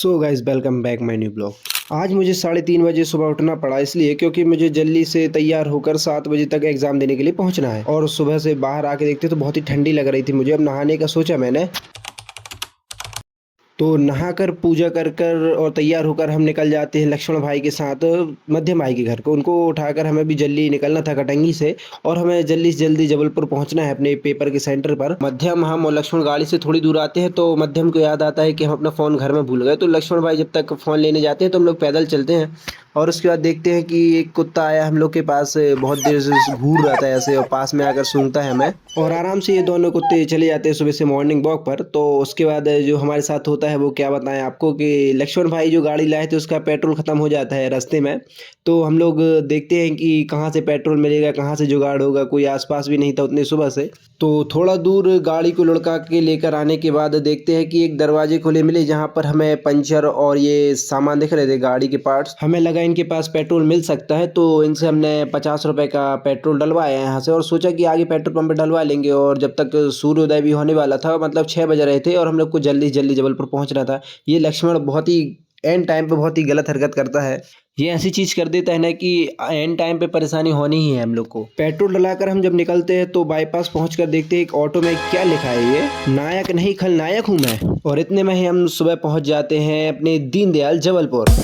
So guys welcome back my new blog. आज मुझे 3:30 बजे सुबह उठना पड़ा इसलिए क्योंकि मुझे जल्दी से तैयार होकर 7 बजे तक एग्जाम देने के लिए पहुंचना है। और सुबह से बाहर आके देखते तो बहुत ही ठंडी लग रही थी मुझे। अब नहाने का सोचा मैंने, तो नहाकर पूजा कर कर और तैयार होकर हम निकल जाते हैं लक्ष्मण भाई के साथ मध्यम भाई के घर को। उनको उठाकर हमें भी जल्दी निकलना था कटंगी से और हमें जल्दी से जल्दी जबलपुर पहुंचना है अपने पेपर के सेंटर पर। मध्यम हम और लक्ष्मण गाड़ी से थोड़ी दूर आते हैं तो मध्यम को याद आता है कि हम अपना फ़ोन घर में भूल गए। तो लक्ष्मण भाई जब तक फ़ोन लेने जाते हैं तो हम लोग पैदल चलते हैं और उसके बाद देखते हैं कि एक कुत्ता आया हम लोग के पास, बहुत देर से घूर रहा था ऐसे और पास में आकर सूंघता है हमें। और आराम से ये दोनों कुत्ते चले जाते हैं सुबह से मॉर्निंग वॉक पर। तो उसके बाद जो हमारे साथ होता है वो क्या बताएं आपको कि लक्ष्मण भाई जो गाड़ी लाए थे उसका पेट्रोल ख़त्म हो जाता है रास्ते में। तो हम लोग देखते हैं कि कहाँ से पेट्रोल मिलेगा, कहाँ से जुगाड़ होगा। कोई आसपास भी नहीं था उतनी सुबह से। तो थोड़ा दूर गाड़ी को लुढ़का के लेकर आने के बाद देखते हैं कि एक दरवाजे खुले मिले जहाँ पर हमें पंचर और ये सामान दिख रहे थे गाड़ी के पार्ट्स। हमें लगा इनके पास पेट्रोल मिल सकता है तो इनसे हमने 50 रुपए का पेट्रोल डलवाया यहाँ से और सोचा कि आगे पेट्रोल पंप पे डलवा लेंगे। और जब तक सूर्योदय भी होने वाला था, मतलब 6 बज रहे थे और हम लोग को जल्दी जल्दी जबलपुर पहुँचना था। ये लक्ष्मण बहुत ही एंड टाइम पे बहुत ही गलत हरकत करता है। ये ऐसी चीज कर देता है ना कि एंड टाइम पे परेशानी होनी ही है हम लोग को। पेट्रोल डलाकर हम जब निकलते हैं तो बाईपास पहुंचकर देखते हैं एक ऑटो में क्या लिखा है, ये नायक नहीं खलनायक हूं मैं। और इतने में ही हम सुबह पहुंच जाते हैं अपने दीनदयाल जबलपुर।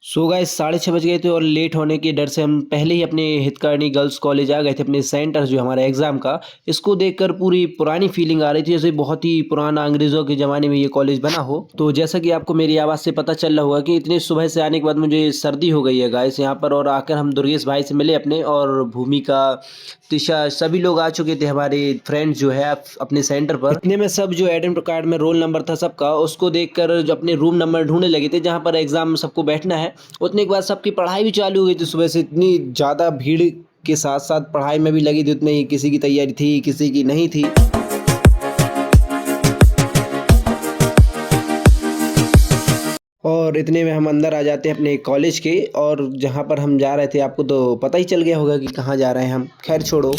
सो गाइस 6:30 बज गए थे और लेट होने के डर से हम पहले ही अपने हितकारिणी गर्ल्स कॉलेज आ गए थे। अपने सेंटर जो हमारा एग्जाम का, इसको देखकर पूरी पुरानी फीलिंग आ रही थी, जैसे बहुत ही पुराना अंग्रेजों के ज़माने में ये कॉलेज बना हो। तो जैसा कि आपको मेरी आवाज़ से पता चल रहा होगा कि इतनी सुबह से आने के बाद मुझे सर्दी हो गई है गाइस यहाँ पर। और आकर हम दुर्गेश भाई से मिले अपने, और भूमिका, तिशा, सभी लोग आ चुके थे हमारे फ्रेंड्स जो है अपने सेंटर पर। इतने में सब जो एडमिट कार्ड में रोल नंबर था सबका, उसको देखकर जो अपने रूम नंबर ढूंढने लगे थे जहाँ पर एग्जाम में सबको बैठना है। उतने के बाद सबकी पढ़ाई भी चालू हो गई थी सुबह से। इतनी ज़्यादा भीड़ के साथ साथ पढ़ाई में भी लगी थी उतने ही, किसी की तैयारी थी किसी की नहीं थी। और इतने में हम अंदर आ जाते हैं अपने कॉलेज के, और जहाँ पर हम जा रहे थे आपको तो पता ही चल गया होगा कि कहाँ जा रहे हैं हम। खैर छोड़ो,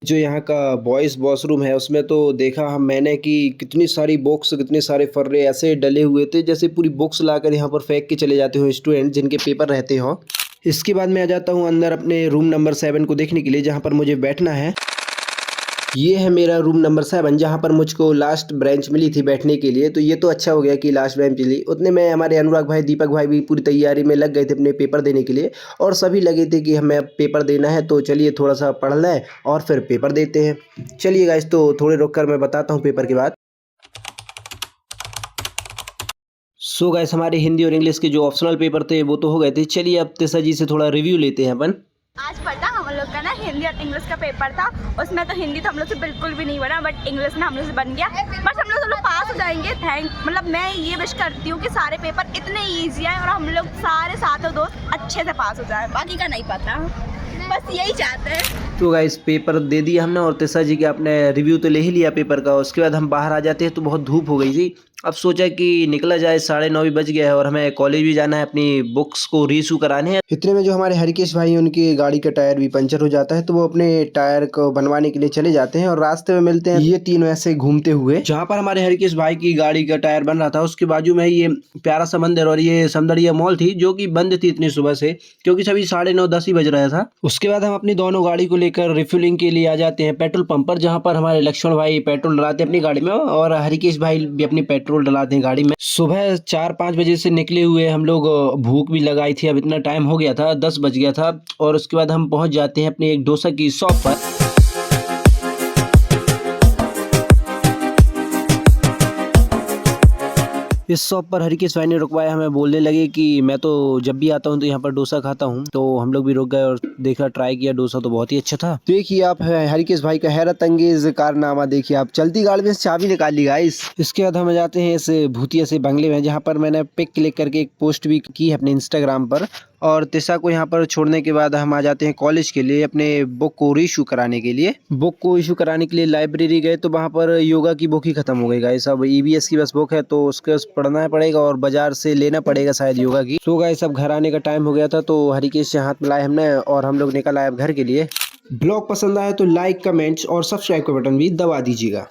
जो यहाँ का बॉयज़ वॉशरूम है उसमें तो देखा मैंने कि कितनी सारी बुक्स, कितने सारे फर्रे ऐसे डले हुए थे जैसे पूरी बुक्स लाकर यहाँ पर फेंक के चले जाते हो स्टूडेंट जिनके पेपर रहते हो। इसके बाद मैं आ जाता हूँ अंदर अपने रूम नंबर 7 को देखने के लिए जहाँ पर मुझे बैठना है। ये है मेरा रूम नंबर 7 जहाँ पर मुझको लास्ट ब्रेंच मिली थी बैठने के लिए। तो ये तो अच्छा हो गया कि लास्ट ब्रेंच मिली। उतने में हमारे अनुराग भाई, दीपक भाई भी पूरी तैयारी में लग गए थे अपने पेपर देने के लिए, और सभी लगे थे कि हमें पेपर देना है तो चलिए थोड़ा सा पढ़ लें और फिर पेपर देते हैं। चलिए गाइस, तो थोड़े रुक कर मैं बताता हूँ पेपर के बाद। सो गाइस, हमारे हिंदी और इंग्लिश के जो ऑप्शनल पेपर थे वो तो हो गए थे। चलिए अब तेसा जी से थोड़ा रिव्यू लेते हैं अपन। आज पढ़ा हम लोग का ना हिंदी और इंग्लिश का पेपर था। उसमें तो हिंदी तो हम लोग से बिल्कुल भी नहीं बना, बट इंग्लिश में हम लोग से बन गया। बस हम लोग पास हो जाएंगे। मतलब मैं ये विश करती हूँ कि सारे पेपर इतने ईजी आए और हम लोग सारे साथों दोस्त अच्छे से पास हो जाए। बाकी का नहीं पता, बस यही चाहते हैं। तो गाइस पेपर दे दिया हमने और तेसा जी के आपने रिव्यू तो ले ही लिया पेपर का। उसके बाद हम बाहर आ जाते हैं तो बहुत धूप हो गई थी। अब सोचा कि निकला जाए, 9:30 भी बज गया है और हमें कॉलेज भी जाना है, अपनी बुक्स को रीइशू कराने हैं। इतने में जो हमारे हरिकेश भाई, उनकी गाड़ी का टायर भी पंचर हो जाता है तो वो अपने टायर को बनवाने के लिए चले जाते हैं। और रास्ते में मिलते हैं ये तीनों ऐसे घूमते हुए। जहाँ पर हमारे हरिकेश भाई की गाड़ी का टायर बन रहा था उसके बाजू में ये प्यारा सा मंदिर और ये सौंदर्य मॉल थी जो कि बंद थी इतनी सुबह से, क्योंकि सभी 9:30 10 ही बज रहा था। उसके बाद हम अपनी दोनों गाड़ी को लेकर रिफ्यूलिंग के लिए आ जाते हैं पेट्रोल पंप पर, जहाँ पर हमारे लक्ष्मण भाई पेट्रोल डलाते हैं अपनी गाड़ी में और हरिकेश भाई भी अपनी पेट्रोल डलाते हैं गाड़ी में। सुबह 4-5 बजे से निकले हुए हम लोग, भूख भी लगाई थी। अब इतना टाइम हो गया था, 10 बज गया था। और उसके बाद हम पहुंच जाते हैं अपनी एक डोसा की शॉप पर। इस शॉप पर हरिकेश भाई ने रुकवाया, हमें बोलने लगे कि मैं तो जब भी आता हूँ तो यहाँ पर डोसा खाता हूँ। तो हम लोग भी रुक गए और देखा, ट्राई किया, डोसा तो बहुत ही अच्छा था। देखिए आप हरिकेश भाई का हैरत अंगेज कारनामा देखिए आप। चलती गाड़ी में चाबी निकाल ली गाइस। इसके बाद हम जाते हैं इस भूतिया से बंगले में जहाँ पर मैंने पिक क्लिक करके एक पोस्ट भी की है अपने इंस्टाग्राम पर। और तिशा को यहाँ पर छोड़ने के बाद हम आ जाते हैं कॉलेज के लिए अपने बुक को इशू कराने के लिए। बुक को इशू कराने के लिए लाइब्रेरी गए तो वहाँ पर योगा की बुक ही खत्म हो गई गाइस। अब ईवीएस की बस बुक है तो उसके पढ़ना पड़ेगा और बाजार से लेना पड़ेगा शायद योगा की। तो गाइस अब घर आने का टाइम हो गया था तो हरिकेश से हाथ मिलाए हमने और हम लोग निकल आए अब घर के लिए। ब्लॉग पसंद आया तो लाइक, कमेंट्स और सब्सक्राइब का बटन भी दबा दीजिएगा।